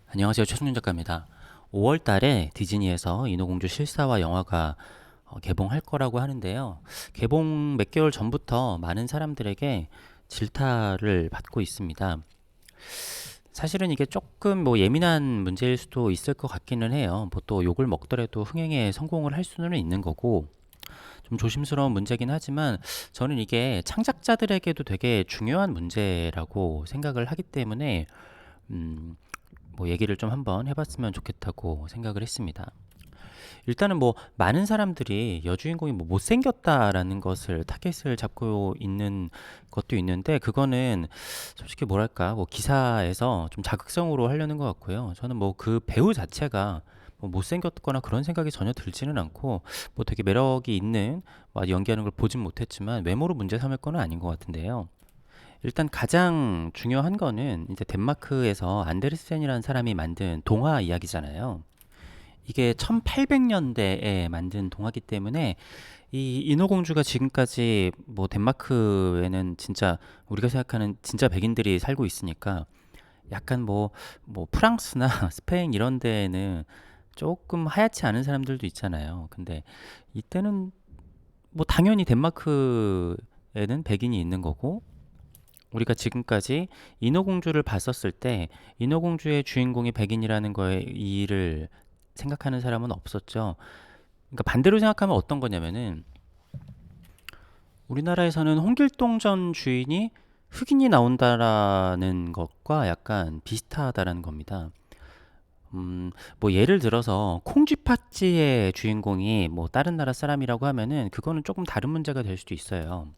안녕하세요. 최승윤 작가입니다. 5월 달에 디즈니에서 인어공주 실사화 영화가 개봉할 거라고 하는데요. 개봉 몇 개월 전부터 많은 사람들에게 질타를 받고 있습니다. 사실은 이게 조금 예민한 문제일 수도 있을 것 같기는 해요. 또 욕을 먹더라도 흥행에 성공을 할 수는 있는 거고 좀 조심스러운 문제긴 하지만 저는 이게 창작자들에게도 되게 중요한 문제라고 생각을 하기 때문에 음, 얘기를 좀 한번 해봤으면 좋겠다고 생각을 했습니다. 일단은 많은 사람들이 여주인공이 못생겼다라는 것을 타겟을 잡고 있는 것도 있는데 그거는 솔직히 뭐랄까 기사에서 좀 자극성으로 하려는 것 같고요. 저는 그 배우 자체가 못생겼거나 그런 생각이 전혀 들지는 않고 되게 매력이 있는 연기하는 걸 보진 못했지만 외모로 문제 삼을 건 아닌 것 같은데요. 일단 가장 중요한 거는 이제 덴마크에서 안데르센이라는 사람이 만든 동화 이야기잖아요. 이게 1800년대에 만든 동화기 때문에 이 인어공주가 지금까지 덴마크에는 진짜 우리가 생각하는 진짜 백인들이 살고 있으니까 약간 프랑스나 스페인 이런 데에는 조금 하얗지 않은 사람들도 있잖아요. 근데 이때는 당연히 덴마크에는 백인이 있는 거고 우리가 지금까지 인어공주를 봤었을 때 인어공주의 주인공이 백인이라는 거에 이의를 생각하는 사람은 없었죠. 그러니까 반대로 생각하면 어떤 거냐면은 우리나라에서는 홍길동 전 주인이 흑인이 나온다라는 것과 약간 비슷하다라는 겁니다. 예를 들어서 콩쥐팥쥐의 주인공이 다른 나라 사람이라고 하면은 그거는 조금 다른 문제가 될 수도 있어요.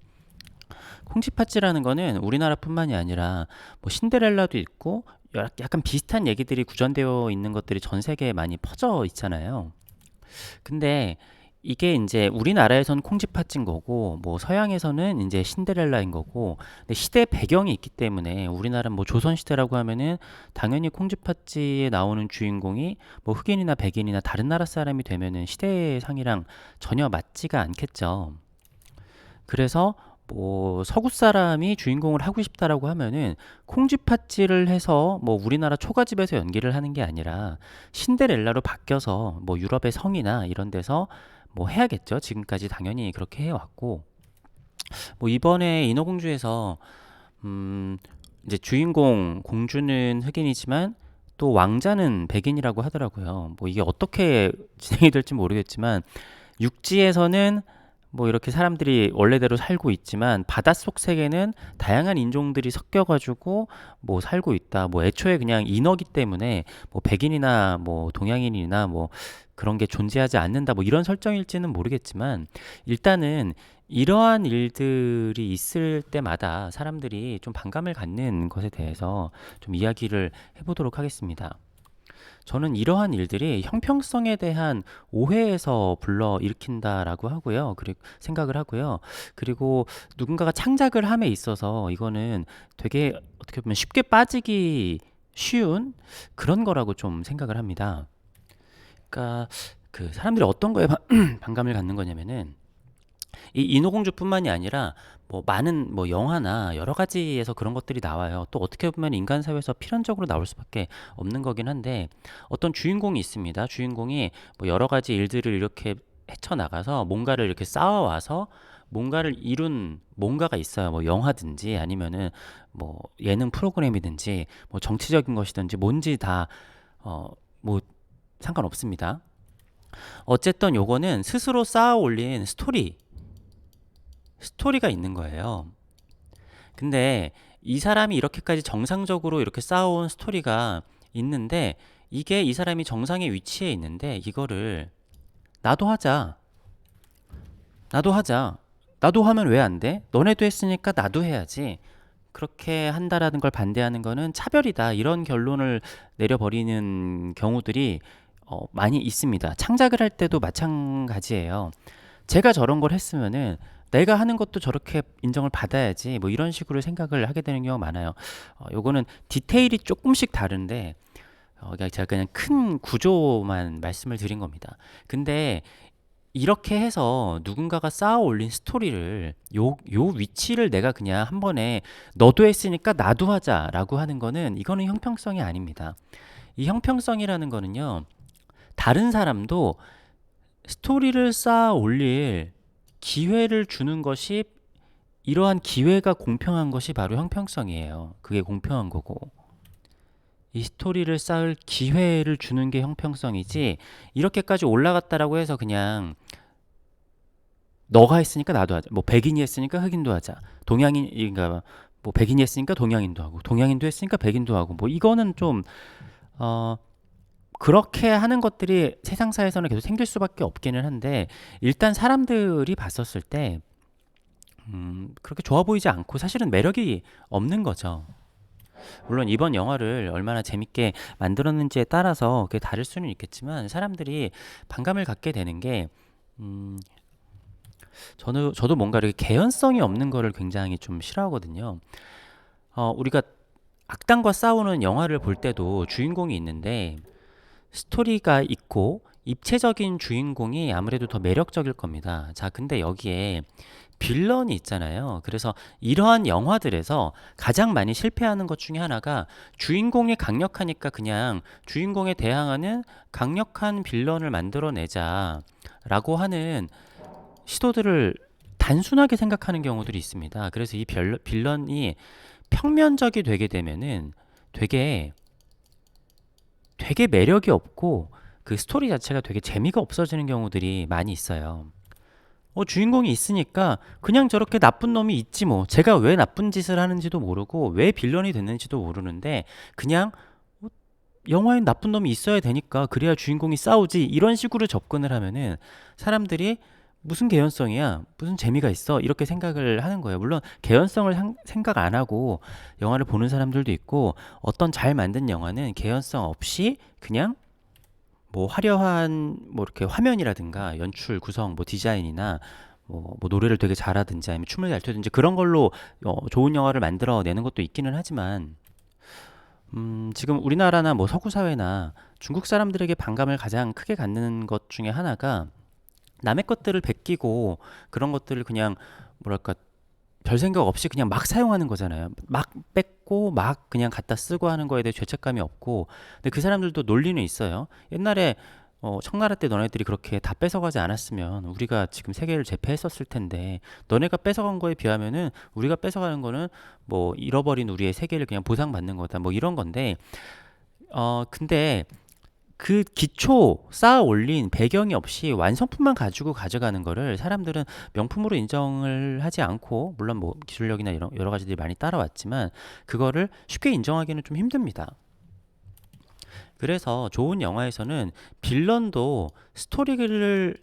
콩쥐팥쥐라는 거는 우리나라뿐만이 아니라 신데렐라도 있고 약간 비슷한 얘기들이 구전되어 있는 것들이 전 세계에 많이 퍼져 있잖아요. 근데 이게 이제 우리나라에선 콩쥐팥쥐인 거고 서양에서는 이제 신데렐라인 거고 근데 시대 배경이 있기 때문에 우리나라 조선 시대라고 하면은 당연히 콩쥐팥쥐에 나오는 주인공이 흑인이나 백인이나 다른 나라 사람이 되면은 시대상이랑 전혀 맞지가 않겠죠. 그래서 서구 사람이 주인공을 하고 싶다라고 하면은 콩쥐팥쥐를 해서 우리나라 초가집에서 연기를 하는 게 아니라 신데렐라로 바뀌어서 유럽의 성이나 이런 데서 해야겠죠. 지금까지 당연히 그렇게 해왔고 이번에 인어공주에서 음 이제 주인공 공주는 흑인이지만 또 왕자는 백인이라고 하더라고요. 이게 어떻게 진행이 될지 모르겠지만 육지에서는 이렇게 사람들이 원래대로 살고 있지만 바닷속 세계는 다양한 인종들이 섞여가지고 살고 있다. 애초에 그냥 인어기 때문에 백인이나 동양인이나 그런 게 존재하지 않는다. 이런 설정일지는 모르겠지만 일단은 이러한 일들이 있을 때마다 사람들이 좀 반감을 갖는 것에 대해서 좀 이야기를 해보도록 하겠습니다. 저는 이러한 일들이 형평성에 대한 오해에서 불러 일으킨다라고 하고요. 그리고 생각을 하고요. 그리고 누군가가 창작을 함에 있어서 이거는 되게 어떻게 보면 쉽게 빠지기 쉬운 그런 거라고 좀 생각을 합니다. 그러니까 그 사람들이 어떤 거에 반감을 갖는 거냐면은 이 인어공주뿐만이 아니라 많은 영화나 여러 가지에서 그런 것들이 나와요. 또 어떻게 보면 인간 사회에서 필연적으로 나올 수밖에 없는 거긴 한데 어떤 주인공이 있습니다. 주인공이 여러 가지 일들을 이렇게 헤쳐나가서 뭔가를 이렇게 쌓아와서 뭔가를 이룬 뭔가가 있어요. 영화든지 아니면은 예능 프로그램이든지 정치적인 것이든지 뭔지 다 상관없습니다. 어쨌든 요거는 스스로 쌓아 올린 스토리가 있는 거예요. 근데 이 사람이 이렇게까지 정상적으로 이렇게 쌓아온 스토리가 있는데 이게 이 사람이 정상의 위치에 있는데 이거를 나도 하자. 나도 하자. 나도 하면 왜 안 돼? 너네도 했으니까 나도 해야지. 그렇게 한다라는 걸 반대하는 거는 차별이다. 이런 결론을 내려버리는 경우들이 많이 있습니다. 창작을 할 때도 마찬가지예요. 제가 저런 걸 했으면은 내가 하는 것도 저렇게 인정을 받아야지 이런 식으로 생각을 하게 되는 경우가 많아요. 요거는 디테일이 조금씩 다른데 제가 그냥 큰 구조만 말씀을 드린 겁니다. 근데 이렇게 해서 누군가가 쌓아 올린 스토리를 요 위치를 내가 그냥 한 번에 너도 했으니까 나도 하자라고 하는 거는 이거는 형평성이 아닙니다. 이 형평성이라는 거는요, 다른 사람도 스토리를 쌓아 올릴 기회를 주는 것이, 이러한 기회가 공평한 것이 바로 형평성이에요. 그게 공평한 거고, 이 스토리를 쌓을 기회를 주는 게 형평성이지, 이렇게까지 올라갔다라고 해서 그냥 너가 했으니까 나도 하자, 뭐 백인이 했으니까 흑인도 하자, 동양인인가, 뭐 백인이 했으니까 동양인도 하고, 동양인도 했으니까 백인도 하고, 뭐 이거는 좀 그렇게 하는 것들이 세상사에서는 계속 생길 수밖에 없기는 한데, 일단 사람들이 봤었을 때 그렇게 좋아 보이지 않고 사실은 매력이 없는 거죠. 물론 이번 영화를 얼마나 재밌게 만들었는지에 따라서 그게 다를 수는 있겠지만, 사람들이 반감을 갖게 되는 게, 음, 저도 뭔가 이렇게 개연성이 없는 거를 굉장히 좀 싫어하거든요. 우리가 악당과 싸우는 영화를 볼 때도 주인공이 있는데, 스토리가 있고 입체적인 주인공이 아무래도 더 매력적일 겁니다. 자, 근데 여기에 빌런이 있잖아요. 그래서 이러한 영화들에서 가장 많이 실패하는 것 중에 하나가, 주인공이 강력하니까 그냥 주인공에 대항하는 강력한 빌런을 만들어내자라고 하는 시도들을 단순하게 생각하는 경우들이 있습니다. 그래서 이 빌런이 평면적이 되게 되면은 되게 매력이 없고, 그 스토리 자체가 되게 재미가 없어지는 경우들이 많이 있어요. 주인공이 있으니까 그냥 저렇게 나쁜 놈이 있지 뭐, 제가 왜 나쁜 짓을 하는지도 모르고 왜 빌런이 됐는지도 모르는데 그냥 영화엔 나쁜 놈이 있어야 되니까 그래야 주인공이 싸우지, 이런 식으로 접근을 하면은 사람들이 무슨 개연성이야, 무슨 재미가 있어, 이렇게 생각을 하는 거예요. 물론 개연성을 생각 안 하고 영화를 보는 사람들도 있고, 어떤 잘 만든 영화는 개연성 없이 그냥 뭐 화려한 뭐 이렇게 화면이라든가 연출 구성, 뭐 디자인이나 뭐 노래를 되게 잘하든지 아니면 춤을 잘 추든지 그런 걸로 좋은 영화를 만들어내는 것도 있기는 하지만, 지금 우리나라나 뭐 서구 사회나 중국 사람들에게 반감을 가장 크게 갖는 것 중에 하나가, 남의 것들을 베끼고 그런 것들을 그냥 뭐랄까 별 생각 없이 그냥 막 사용하는 거잖아요. 막 뺏고 막 그냥 갖다 쓰고 하는 거에 대해 죄책감이 없고. 근데 그 사람들도 논리는 있어요. 옛날에 청나라 때 너네들이 그렇게 다 뺏어가지 않았으면 우리가 지금 세계를 제패했었을 텐데, 너네가 뺏어간 거에 비하면은 우리가 뺏어가는 거는 뭐 잃어버린 우리의 세계를 그냥 보상받는 거다, 뭐 이런 건데, 근데 그 기초 쌓아 올린 배경이 없이 완성품만 가지고 가져가는 거를 사람들은 명품으로 인정을 하지 않고, 물론 뭐 기술력이나 이런 여러 가지들이 많이 따라왔지만 그거를 쉽게 인정하기는 좀 힘듭니다. 그래서 좋은 영화에서는 빌런도 스토리를,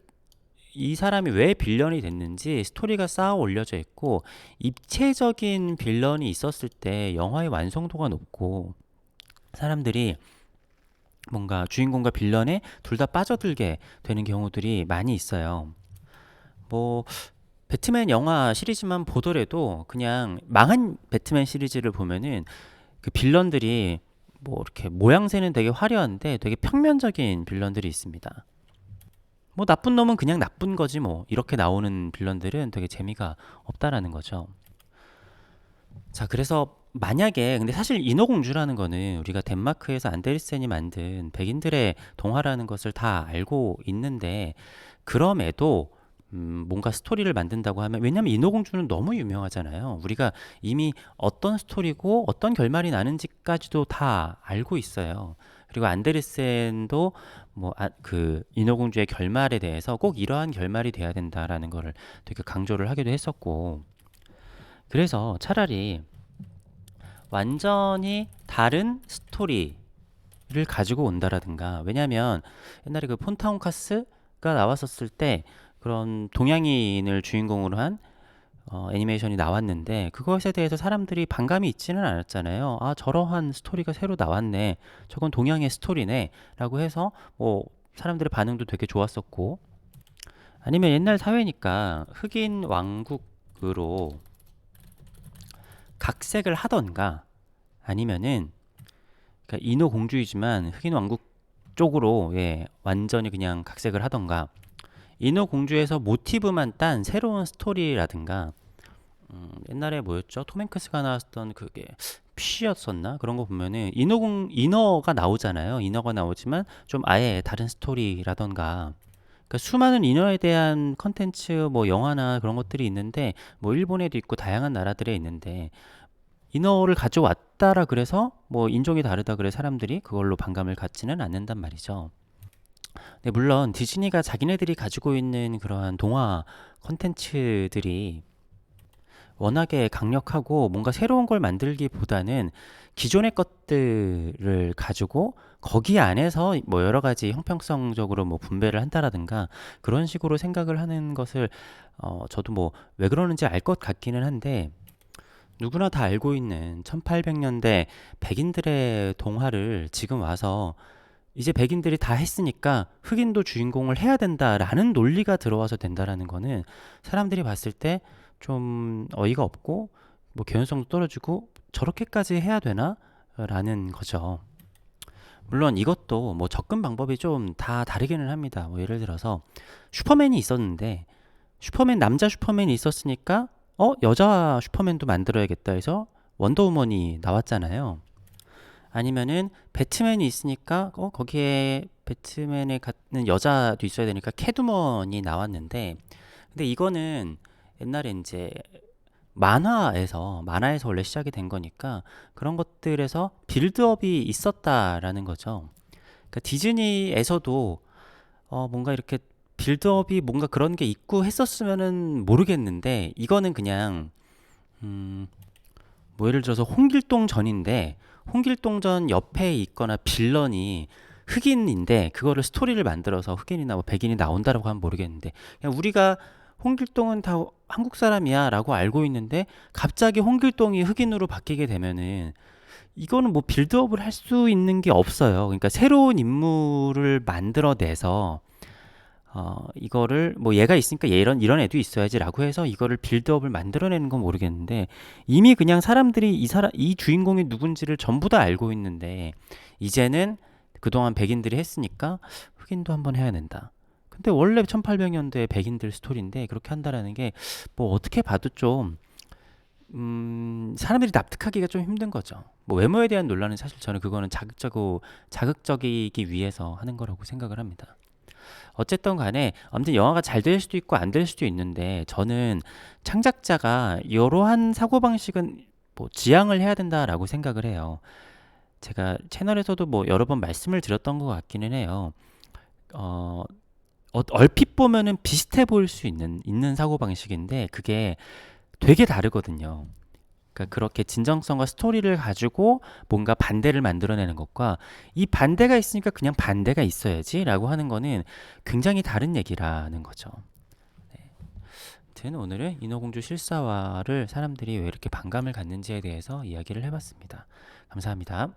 이 사람이 왜 빌런이 됐는지 스토리가 쌓아 올려져 있고, 입체적인 빌런이 있었을 때 영화의 완성도가 높고, 사람들이 뭔가 주인공과 빌런에 둘 다 빠져들게 되는 경우들이 많이 있어요. 뭐 배트맨 영화 시리즈만 보더라도, 그냥 망한 배트맨 시리즈를 보면은 그 빌런들이 뭐 이렇게 모양새는 되게 화려한데 되게 평면적인 빌런들이 있습니다. 뭐 나쁜 놈은 그냥 나쁜 거지 뭐, 이렇게 나오는 빌런들은 되게 재미가 없다라는 거죠. 자, 그래서 만약에, 근데 사실 인어공주라는 거는 우리가 덴마크에서 안데르센이 만든 백인들의 동화라는 것을 다 알고 있는데, 그럼에도 뭔가 스토리를 만든다고 하면, 왜냐면 인어공주는 너무 유명하잖아요. 우리가 이미 어떤 스토리고 어떤 결말이 나는지까지도 다 알고 있어요. 그리고 안데르센도 그 인어공주의 결말에 대해서 꼭 이러한 결말이 돼야 된다라는 거를 되게 강조를 하기도 했었고, 그래서 차라리 완전히 다른 스토리를 가지고 온다라든가, 왜냐면 옛날에 그 폰타운 카스가 나왔었을 때 그런 동양인을 주인공으로 한 애니메이션이 나왔는데, 그것에 대해서 사람들이 반감이 있지는 않았잖아요. 아, 저러한 스토리가 새로 나왔네, 저건 동양의 스토리네 라고 해서 뭐 사람들의 반응도 되게 좋았었고, 아니면 옛날 사회니까 흑인 왕국으로 각색을 하던가, 아니면은 그러니까 인어 공주이지만 흑인 왕국 쪽으로, 예, 완전히 그냥 각색을 하던가, 인어 공주에서 모티브만 딴 새로운 스토리라든가, 옛날에 뭐였죠? 톰 행크스가 나왔던 그게 퓨시였었나? 그런 거 보면은 인어가 나오잖아요. 인어가 나오지만 좀 아예 다른 스토리라던가 그러니까 수많은 인어에 대한 컨텐츠 뭐 영화나 그런 것들이 있는데 뭐 일본에도 있고 다양한 나라들에 있는데 인어를 가져왔다라 그래서 뭐 인종이 다르다 그래 사람들이 그걸로 반감을 갖지는 않는단 말이죠. 네, 물론 디즈니가 자기네들이 가지고 있는 그러한 동화 컨텐츠들이 워낙에 강력하고 뭔가 새로운 걸 만들기보다는 기존의 것들을 가지고 거기 안에서 뭐 여러 가지 형평성적으로 뭐 분배를 한다라든가 그런 식으로 생각을 하는 것을 저도 뭐 왜 그러는지 알 것 같기는 한데 누구나 다 알고 있는 1800년대 백인들의 동화를 지금 와서 이제 백인들이 다 했으니까 흑인도 주인공을 해야 된다라는 논리가 들어와서 된다라는 거는 사람들이 봤을 때 좀 어이가 없고 뭐 개연성도 떨어지고 저렇게까지 해야 되나? 라는 거죠. 물론 이것도 뭐 접근 방법이 좀 다 다르기는 합니다. 뭐 예를 들어서 슈퍼맨이 있었는데 남자 슈퍼맨이 있었으니까 여자 슈퍼맨도 만들어야겠다 해서 원더우먼이 나왔잖아요. 아니면은 배트맨이 있으니까 거기에 배트맨에 갖는 여자도 있어야 되니까 캐두먼이 나왔는데 근데 이거는 옛날에 이제 만화에서 원래 시작이 된 거니까 그런 것들에서 빌드업이 있었다라는 거죠. 그러니까 디즈니에서도 뭔가 이렇게 빌드업이 뭔가 그런 게 있고 했었으면은 모르겠는데 이거는 그냥 뭐 예를 들어서 홍길동 전인데 홍길동 전 옆에 있거나 빌런이 흑인인데 그거를 스토리를 만들어서 흑인이나 뭐 백인이 나온다라고 하면 모르겠는데 그냥 우리가 홍길동은 다 한국 사람이야 라고 알고 있는데 갑자기 홍길동이 흑인으로 바뀌게 되면은 이거는 뭐 빌드업을 할 수 있는 게 없어요. 그러니까 새로운 인물을 만들어내서 이거를 뭐 얘가 있으니까 얘 이런 애도 있어야지라고 해서 이거를 빌드업을 만들어내는 건 모르겠는데 이미 그냥 사람들이 이 주인공이 누군지를 전부 다 알고 있는데 이제는 그동안 백인들이 했으니까 흑인도 한번 해야 된다. 근데 원래 1800년대 백인들 스토리인데 그렇게 한다라는 게 뭐 어떻게 봐도 좀 사람들이 납득하기가 좀 힘든 거죠. 뭐 외모에 대한 논란은 사실 저는 그거는 자극적이기 위해서 하는 거라고 생각을 합니다. 어쨌든 간에 아무튼 영화가 잘 될 수도 있고 안 될 수도 있는데 저는 창작자가 이러한 사고방식은 뭐 지양을 해야 된다라고 생각을 해요. 제가 채널에서도 뭐 여러 번 말씀을 드렸던 것 같기는 해요. 어, 얼핏 보면은 비슷해 보일 수 있는 사고방식인데 그게 되게 다르거든요. 그러니까 그렇게 진정성과 스토리를 가지고 뭔가 반대를 만들어내는 것과 이 반대가 있으니까 그냥 반대가 있어야지라고 하는 거는 굉장히 다른 얘기라는 거죠. 네. 아무튼 오늘은 인어공주 실사화를 사람들이 왜 이렇게 반감을 갖는지에 대해서 이야기를 해봤습니다. 감사합니다.